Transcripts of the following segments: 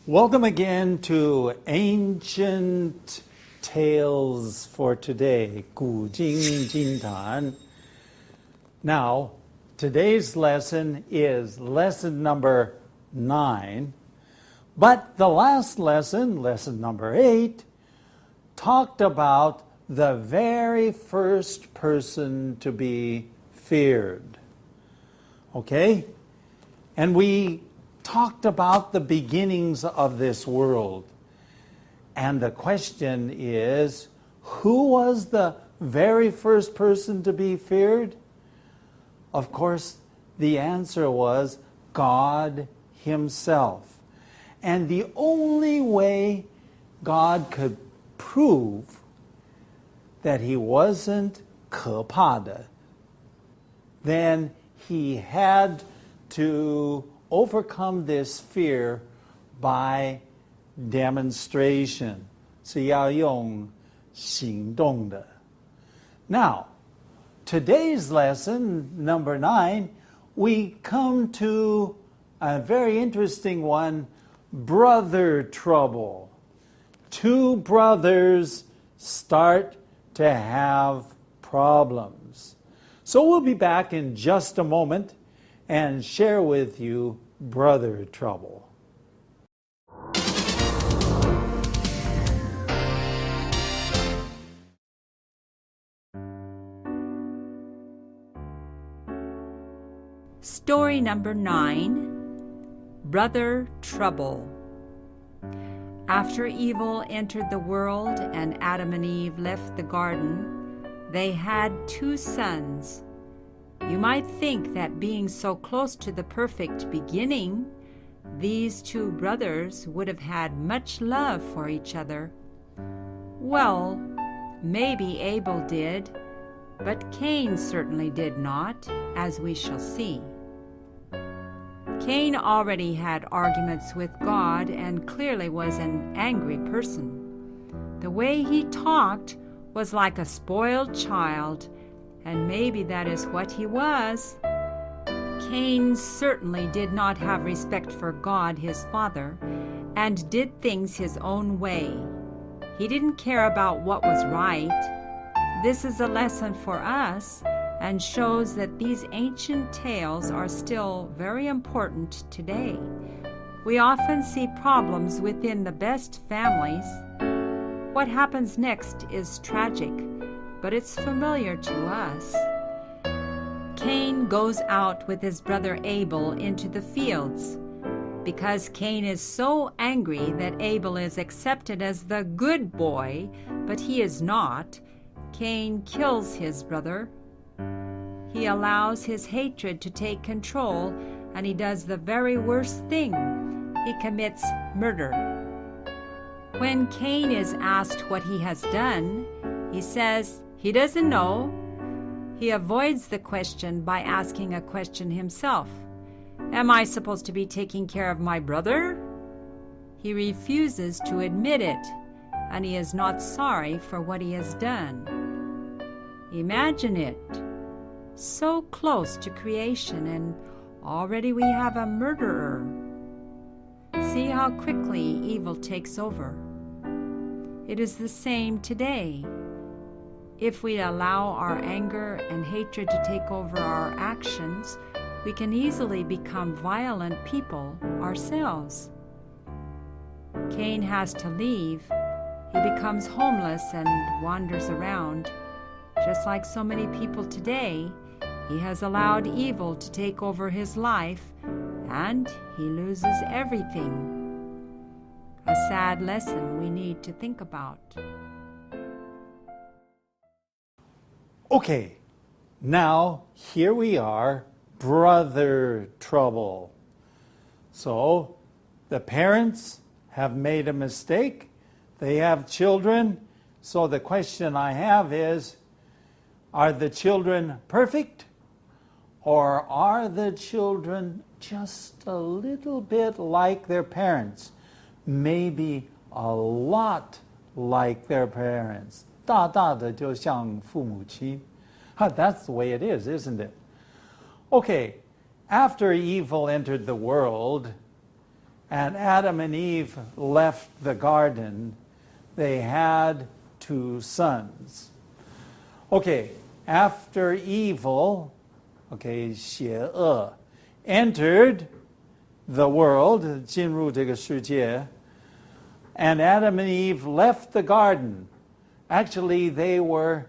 Welcome again to Ancient Tales for Today, 古今今谈. Now, today's lesson is lesson number 9, but the last lesson, lesson number 8, talked about the very first person to be feared. Okay? And we talked about the beginnings of this world. And the question is, who was the very first person to be feared? Of course, the answer was God Himself. And the only way God could prove that He wasn't 可怕的, then He had to overcome this fear by demonstration. 是要用行动的. Now, today's lesson, number 9, we come to a very interesting one, brother trouble. Two brothers start to have problems. So we'll be back in just a moment and share with you brother trouble. Story number 9, Brother Trouble. After evil entered the world and Adam and Eve left the garden, they had 2 sons. You might think that being so close to the perfect beginning, these 2 brothers would have had much love for each other. Well, maybe Abel did, but Cain certainly did not, as we shall see. Cain already had arguments with God and clearly was an angry person. The way he talked was like a spoiled child, and maybe that is what he was. Cain certainly did not have respect for God, his father, and did things his own way. He didn't care about what was right. This is a lesson for us and shows that these ancient tales are still very important today. We often see problems within the best families. What happens next is tragic, but it's familiar to us. Cain goes out with his brother Abel into the fields. Because Cain is so angry that Abel is accepted as the good boy, but he is not, Cain kills his brother. He allows his hatred to take control, and he does the very worst thing. He commits murder. When Cain is asked what he has done, he says he doesn't know. He avoids the question by asking a question himself. Am I supposed to be taking care of my brother? He refuses to admit it, and he is not sorry for what he has done. Imagine it. So close to creation, and already we have a murderer. See how quickly evil takes over. It is the same today. If we allow our anger and hatred to take over our actions, we can easily become violent people ourselves. Cain has to leave. He becomes homeless and wanders around. Just like so many people today, he has allowed evil to take over his life, and he loses everything. A sad lesson we need to think about. Okay, now here we are, brother trouble. So the parents have made a mistake. They have children. So the question I have is, are the children perfect? Or are the children just a little bit like their parents? Maybe a lot like their parents. 大大的就像父母亲. That's the way it is, isn't it? Okay, after evil entered the world, and Adam and Eve left the garden, they had 2 sons. Okay, after evil, okay, 邪恶 entered the world, 进入这个世界, and Adam and Eve left the garden. Actually, they were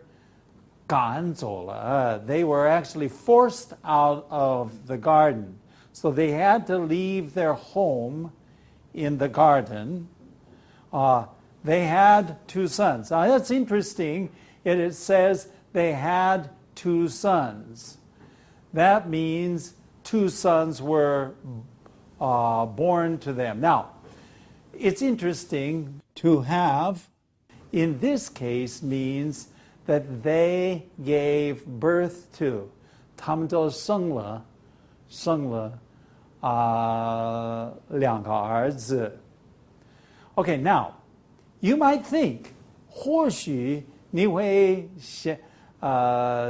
赶走了, they were actually forced out of the garden. So they had to leave their home in the garden. They had 2 sons. Now that's interesting. It says they had 2 sons. That means 2 sons were born to them. Now, it's interesting to have, in this case, means that they gave birth to. 他们就生了2个儿子. Okay, now, you might think, 或许你会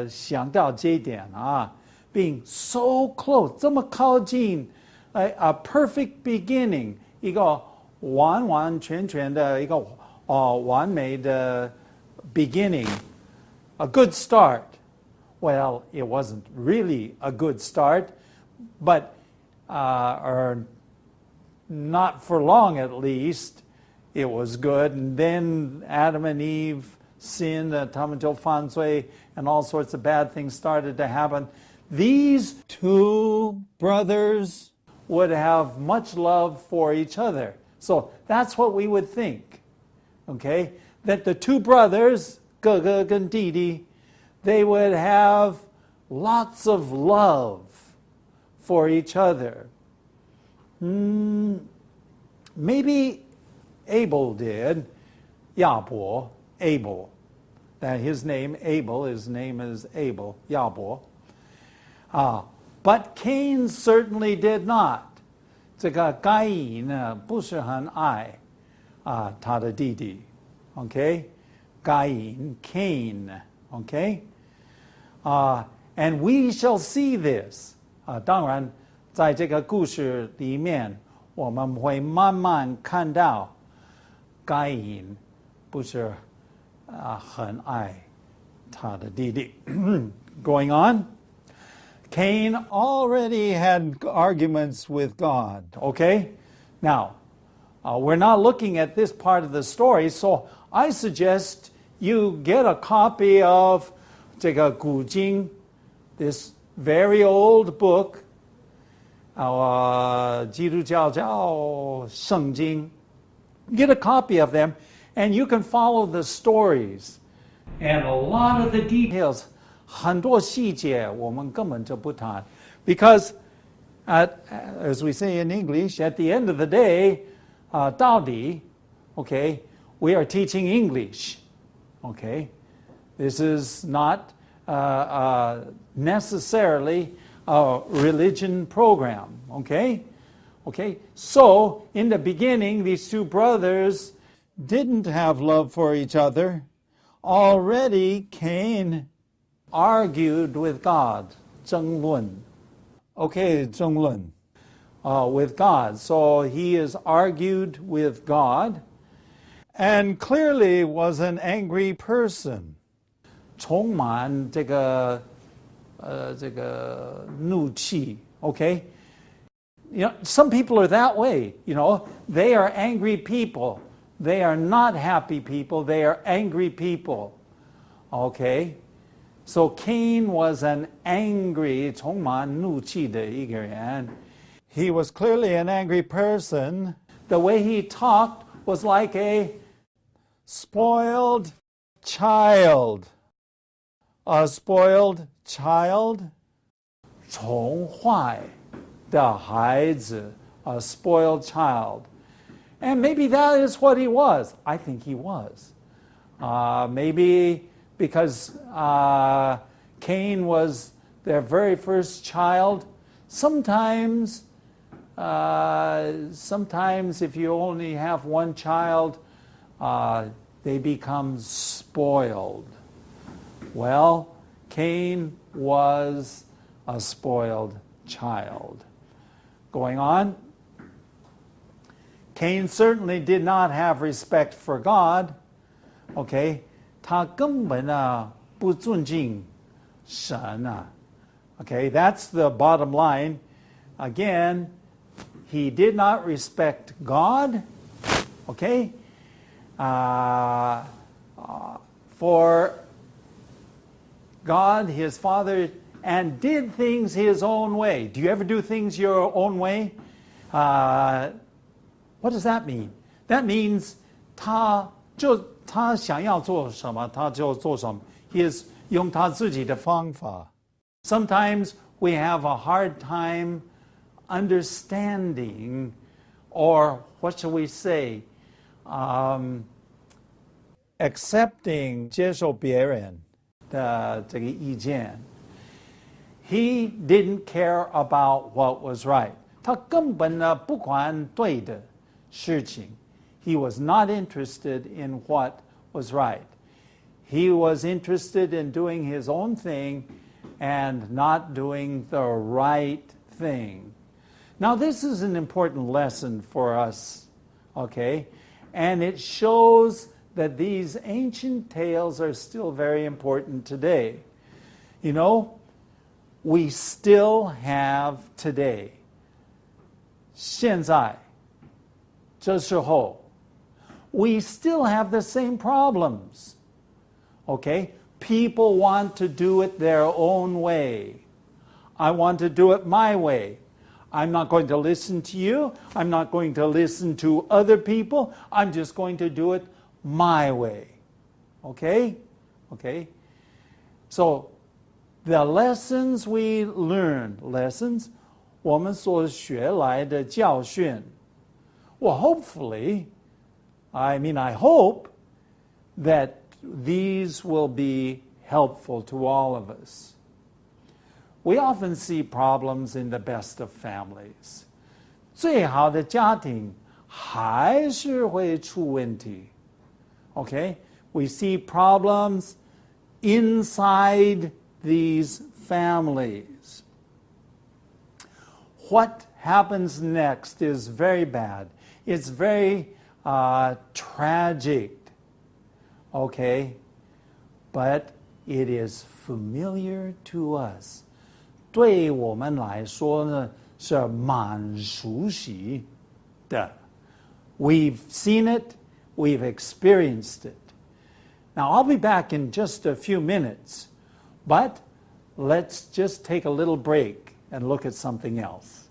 想到这一点啊, being so close, 这么靠近, a perfect beginning, 一个完完全全的一个完美的 beginning, a good start. Well, it wasn't really a good start, but or not for long at least, it was good. And then Adam and Eve sinned, 他们就犯罪, and all sorts of bad things started to happen. These 2 brothers would have much love for each other. So that's what we would think, okay? That the 2 brothers, 哥哥跟弟弟, they would have lots of love for each other. Maybe Abel did. 亚伯, Abel. That his name is Abel, 亚伯. But Cain certainly did not. 这个该隐呢不是很爱他的弟弟. Okay? 该隐, Cain. Okay? And we shall see this. 当然在这个故事里面我们会慢慢看到该隐不是很爱他的弟弟. Going on, Cain already had arguments with God. Okay? Now, we're not looking at this part of the story, so I suggest you get a copy of 这个古经, this very old book, 基督教叫圣经. Get a copy of them, and you can follow the stories. And a lot of the details, 很多细节我们根本就不谈. Because, as we say in English, at the end of the day, 到底, okay, we are teaching English. Okay? This is not necessarily a religion program. Okay? Okay? So, in the beginning, these 2 brothers didn't have love for each other. Already, Cain argued with God. 争论. Okay, 争论. With God. So, he is argued with God and clearly was an angry person. 充满这个怒气. Okay? You know, some people are that way. You know, they are angry people. They are not happy people. They are angry people. Okay? So Cain was an angry, 充满怒气的一个人. He was clearly an angry person. The way he talked was like a spoiled child. A spoiled child. 宠坏的孩子, a spoiled child. And maybe that is what he was. I think he was. Maybe because Cain was their very first child. Sometimes if you only have one child, they become spoiled. Well, Cain was a spoiled child. Going on. Cain certainly did not have respect for God. Okay, 他根本不尊敬神啊。Okay, that's the bottom line. Again, he did not respect God. Okay, for God, his Father, and did things his own way. Do you ever do things your own way? What does that mean? That means 他想要做什么他就做什么。He is 用他自己的方法。Sometimes we have a hard time understanding, or what shall we say, accepting 接受别人的这个意见。He didn't care about what was right. 他根本不管对的事情。He was not interested in what was right. He was interested in doing his own thing and not doing the right thing. Now, this is an important lesson for us, okay? And it shows that these ancient tales are still very important today. You know, we still have today, 现在，这时候 we still have the same problems. Okay? People want to do it their own way. I want to do it my way. I'm not going to listen to you. I'm not going to listen to other people. I'm just going to do it my way. Okay? Okay? So, the lessons we learn, lessons, 我们所学来的教训, well, hopefully, I hope that these will be helpful to all of us. We often see problems in the best of families. 最好的家庭还是会出问题. Okay? We see problems inside these families. What happens next is very bad. It's very tragic. Okay? But it is familiar to us. 对我们来说呢，是蛮熟悉的. We've seen it, we've experienced it. Now, I'll be back in just a few minutes, but let's just take a little break and look at something else.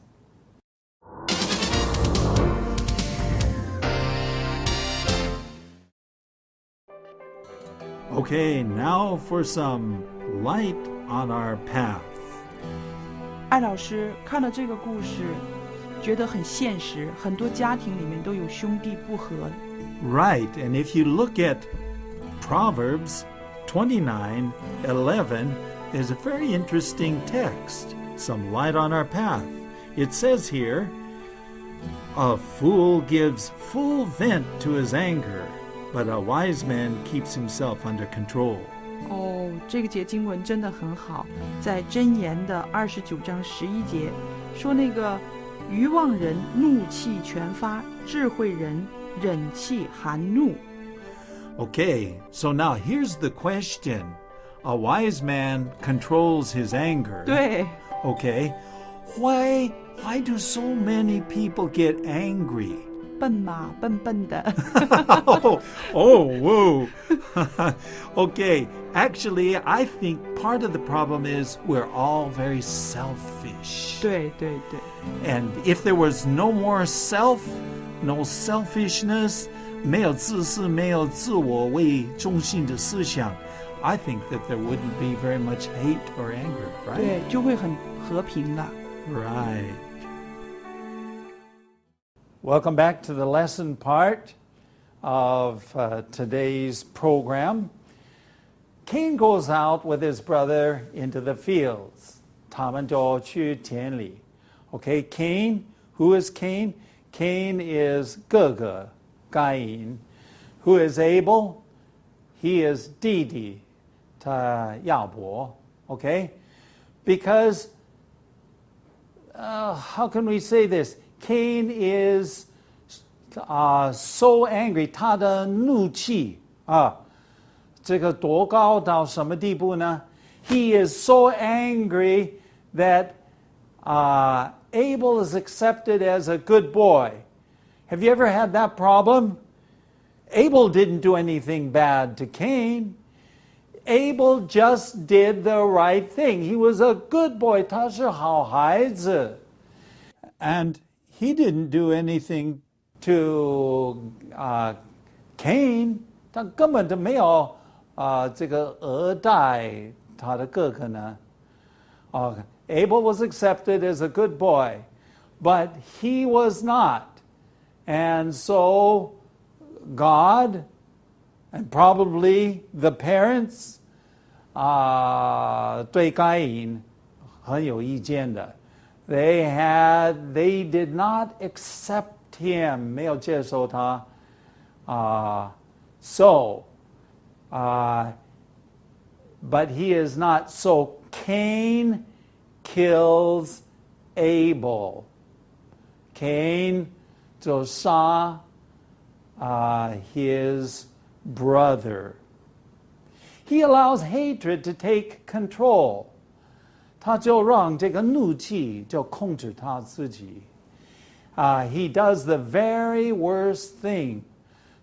Okay, now for some light on our path. 艾老师看了这个故事，觉得很现实，很多家庭里面都有兄弟不和。Right, and if you look at Proverbs 29:11, there's a very interesting text, some light on our path. It says here, a fool gives full vent to his anger, but a wise man keeps himself under control. 哦，这个节经文真的很好，在箴言的29章11节说，那个愚妄人怒气全发，智慧人忍气含怒。Okay, so now here's the question. A wise man controls his anger. 对。 Okay, why do so many people get angry? 笨嘛，笨笨的。whoa. Okay, actually, I think part of the problem is we're all very selfish. 对对对。 And if there was no more no selfishness, 没有自私，没有自我为中心的思想, I think that there wouldn't be very much hate or anger, right? 对，就会很和平了。 Right. Welcome back to the lesson part of today's program. Cain goes out with his brother into the fields. 他们就去田里. Okay, Cain, who is Cain? Cain is 哥哥, Cain. Who is Abel? He is 弟弟, 他亚伯. Okay? Because, how can we say this? Cain is so angry， 他的怒气这个多高到什么地步呢？ He is so angry that Abel is accepted as a good boy. Have you ever had that problem? Abel didn't do anything bad to Cain. Abel just did the right thing. He was a good boy. 他是好孩子。And he didn't do anything to Cain. 他根本就没有这个讹待他的哥哥呢。Abel was accepted as a good boy, but he was not. And so God and probably the parents 对该隐很有意见的。They did not accept him， 没有接受他。But he is not. So Cain kills Abel. Cain 就杀his brother. He allows hatred to take control. 他就让这个怒气就控制他自己。He does the very worst thing.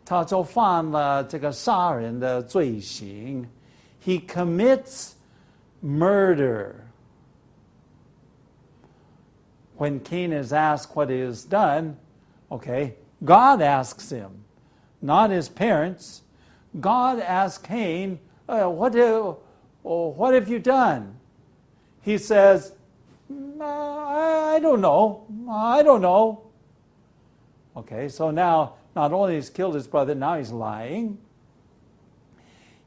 他就犯了这个杀人的罪行。He commits murder. When Cain is asked what he has done, okay, God asks him, not his parents. God asks Cain, what have you done? He says, I don't know. I don't know. Okay, so now not only has he killed his brother, now he's lying.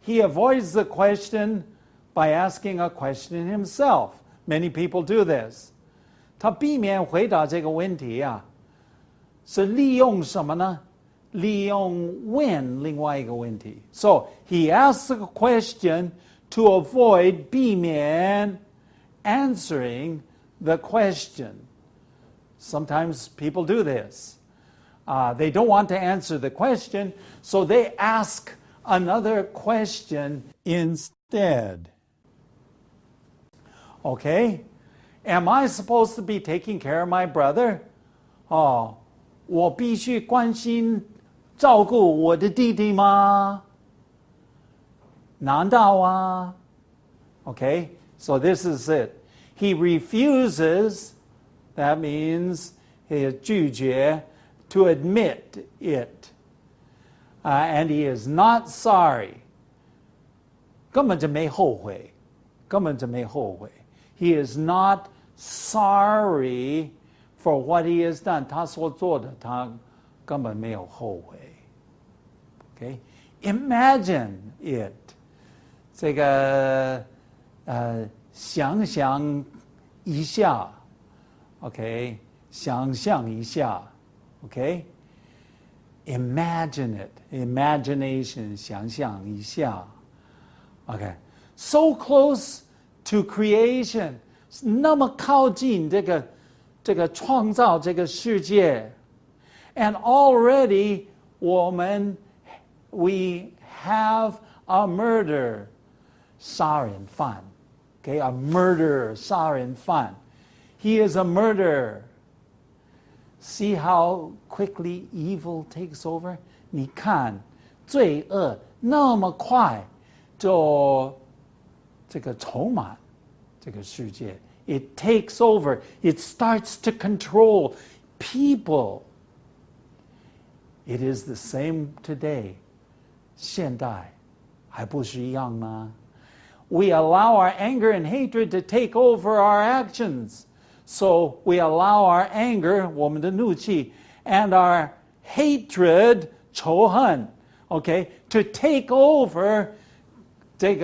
He avoids the question by asking a question himself. Many people do this. 他避免回答这个问题是利用什么呢？利用问另外一个问题。So he asks a question to avoid 避免 answering the question. Sometimes people do this. They don't want to answer the question, so they ask another question instead. Okay? Am I supposed to be taking care of my brother? 我必须关心照顾我的弟弟吗？难道Okay, so this is it. He refuses, that means he 拒绝 to admit it. And he is not sorry. 根本就没后悔，根本就没後悔。He is not sorry for what he has done. 他所做的，他根本没有後悔。Okay? Imagine it. 这个想象一下 ，OK？ 想象一下 ，OK？ Imagine it. Imagination. 想象一下 ，OK？ So close to creation. 那么靠近这个创造这个世界 ，and already we have a murder 杀人犯 ，okay, a murderer 杀人犯 ，he is a murderer. See how quickly evil takes over? 你看罪恶那么快就这个充满这个世界。It takes over. It starts to control people. It is the same today. 现代还不是一样吗？ We allow our anger and hatred to take over our actions. So we allow our anger, 我们的怒气 and our hatred, 仇恨 okay, to take over 这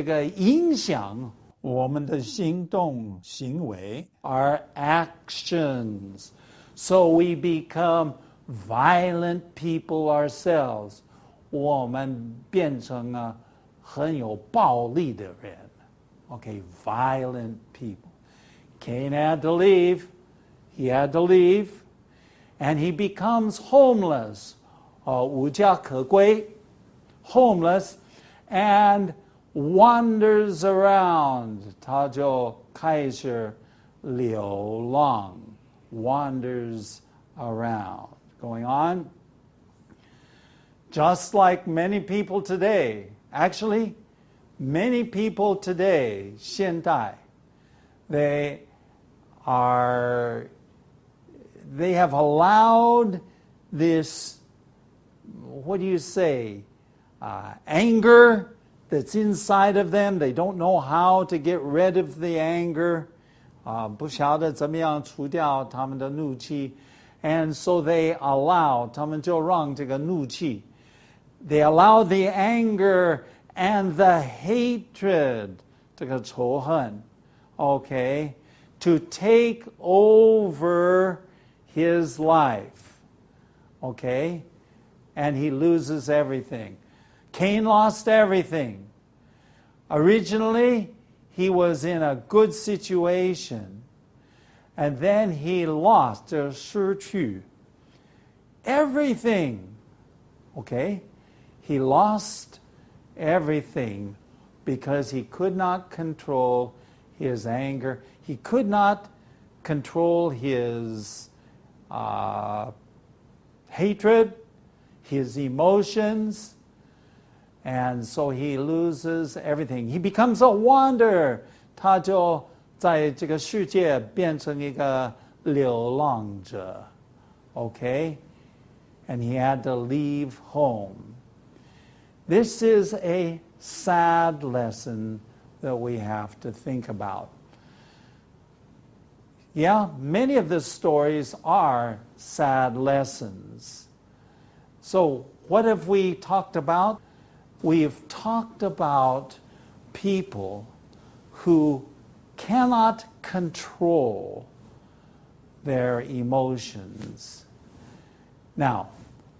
个影响我们的行动行为 our actions. So we become violent people ourselves. 我们变成很有暴力的人 Okay, violent people. Cain had to leave. He had to leave. and he becomes homeless, 无家可归, homeless, and wanders around, 他就开始流浪, wanders around. Going on. Just like many people today, actually, many people today, 现代, they have allowed this, what do you say, anger that's inside of them. They don't know how to get rid of the anger. 不晓得怎么样除掉他们的怒气. And so they allow, 他们就让这个怒气, they allow the anger and the hatred, 这个仇恨, okay, to take over his life, okay, and he loses everything. Cain lost everything. Originally, he was in a good situation, and then he lost, 失去 everything, okay? He lost everything because he could not control his anger. He could not control his hatred, his emotions, and so he loses everything. He becomes a wanderer. 他就在这个世界变成一个流浪者, okay? And he had to leave home. This is a sad lesson that we have to think about. Yeah, many of the stories are sad lessons. So what have we talked about? We've talked about people who cannot control their emotions. Now,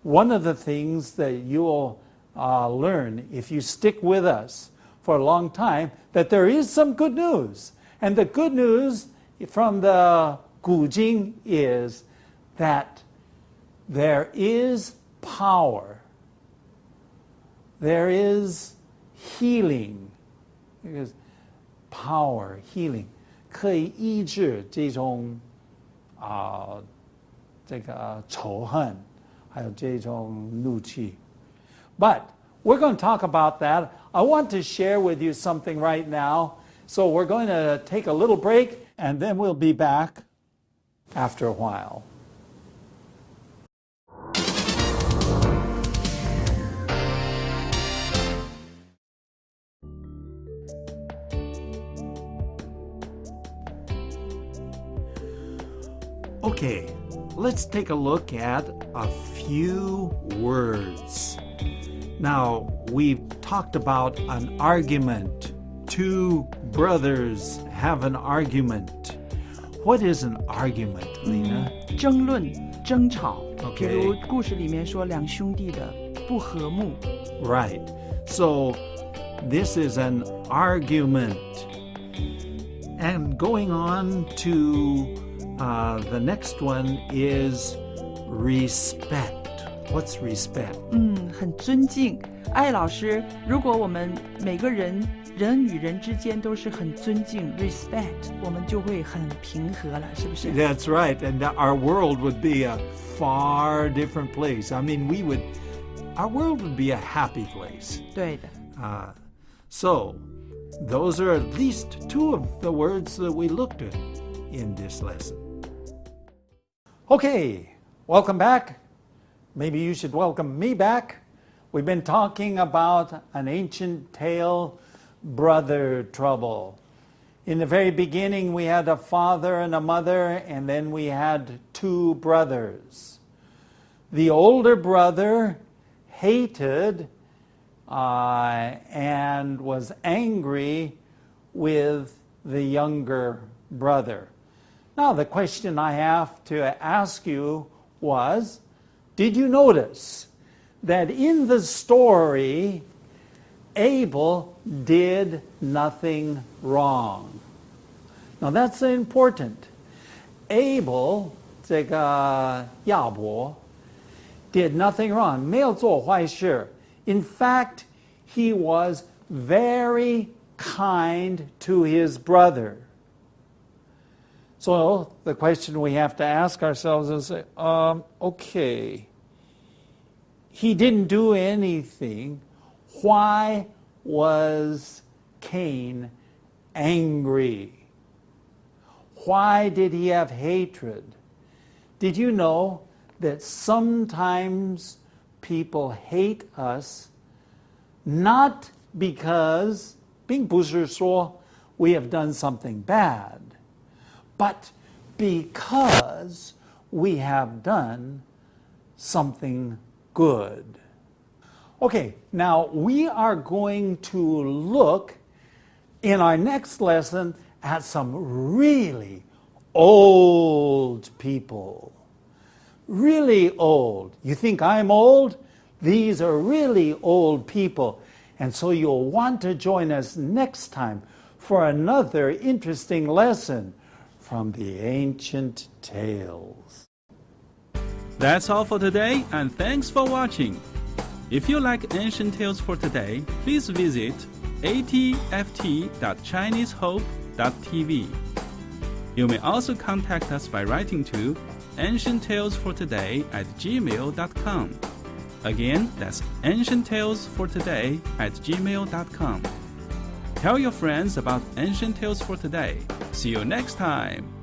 one of the things that you'll learn if you stick with us for a long time, that there is some good news. And the good news from the 古经 is that there is power. There is healing. Because power, healing, 可以医治这种这个仇恨，还有这种怒气。But we're going to talk about that. I want to share with you something right now. So we're going to take a little break, and then we'll be back after a while. Okay, let's take a look at a few words. Now, we've talked about an argument. Two brothers have an argument. What is an argument, Lena? 争论、争吵。 Okay. 比如故事里面说两兄弟的不和睦。 Right. So, this is an argument. And going on to the next one is respect. What's respect? 很尊敬。艾老师，如果我们每个人与人之间都是很尊敬 respect， 我们就会很平和了，是不是？ That's right. And our world would be a far different place. I mean, our world would be a happy place. 对的。 So, those are at least two of the words that we looked at in this lesson. Okay, welcome back. Maybe you should welcome me back. We've been talking about an ancient tale, brother trouble. In the very beginning, we had a father and a mother, and then we had two brothers. The older brother hated and was angry with the younger brother. Now, the question I have to ask you was, did you notice that in the story, Abel did nothing wrong? Now, that's important. Abel, 这个亚伯 did nothing wrong, 没有做坏事。In fact, he was very kind to his brother. So the question we have to ask ourselves is, okay, he didn't do anything. Why was Cain angry? Why did he have hatred? Did you know that sometimes people hate us not because 并不是说 we have done something bad, but because we have done something good. Okay, now we are going to look in our next lesson at some really old people. Really old. You think I'm old? These are really old people. And so you'll want to join us next time for another interesting lesson from the ancient tales. That's all for today, and thanks for watching. If you like Ancient Tales for Today, please visit atft.chinesehope.tv. You may also contact us by writing to ancienttalesfortoday@gmail.com. Again, that's ancienttalesfortoday@gmail.com. Tell your friends about Ancient Tales for Today. See you next time.